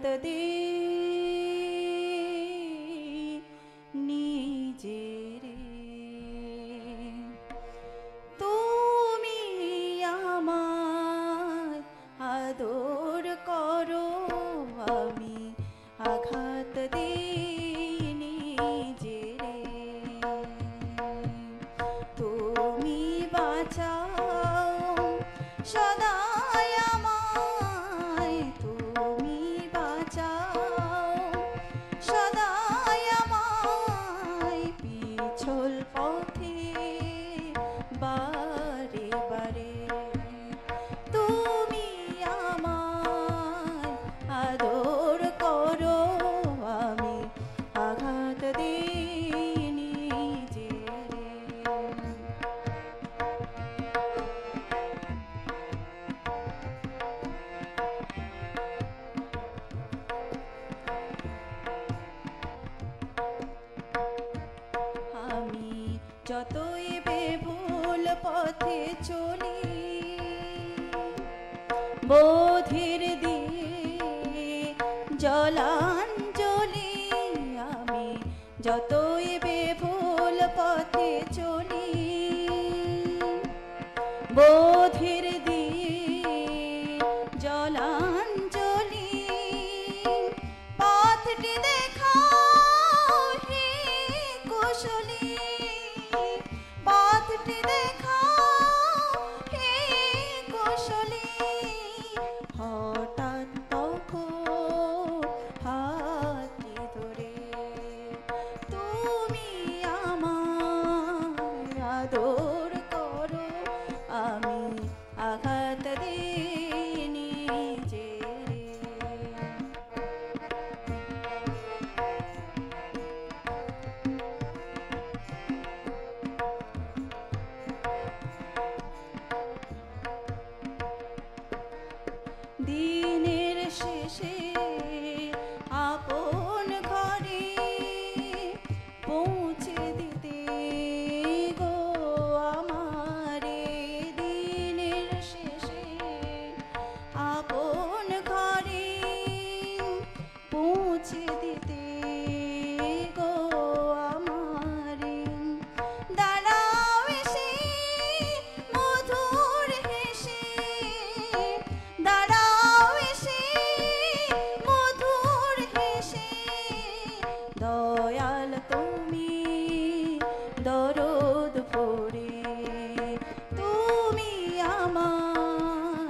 আঘাত দিই নিজেরে। তুমি আমায় আদর করো, আমি আঘাত দিই নিজেরে। তুমি বাঁচাও সদাই আমায়, তুমি বাঁচাও সদাই আমায়, পিছল পথে বারে বারে। তুমি আমায় আদর করো, আমি আঘাত দিই নিজেরে। আমি যতই বেভুল পথে চলি, বোধের দিয়ে জলাঞ্জলি। আমি যতই বেভুল পথে চলি, বোধের দিয়ে জলাঞ্জলি। পথটি দেখাও হে কুশলী, পথটি দেখাও হে কুশলী। হঠাৎ তখন হাতটি ধরে তুমি আমায় আদর করো, আমি আঘাত দিই নিজেরে। দিনের শেষে আপন ঘরে পৌঁছে দিতে গো আমারে। দিনের শেষে আপন ঘরে পৌঁছে দিতে গো আমারে। দাঁড়াও এসে মধুর হেসে, দাঁড়াও এসে মধুর হেসে। দয়াল তুমি দরদ ভরে, তুমি আমার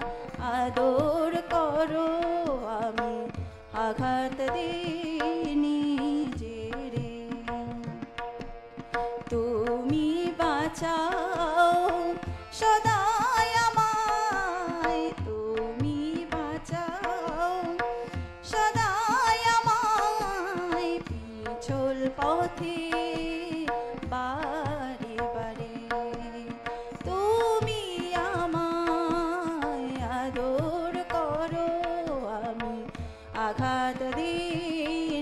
আদর করো, আমি আঘাত দিই নিজেরে। তুমি বাঁচাও সদাই আমায়, তুমি বাঁচাও সদাই আমায়, পিছল পথে বারে বারে। তুমি আমায় আদর করো, আমি আঘাত দিই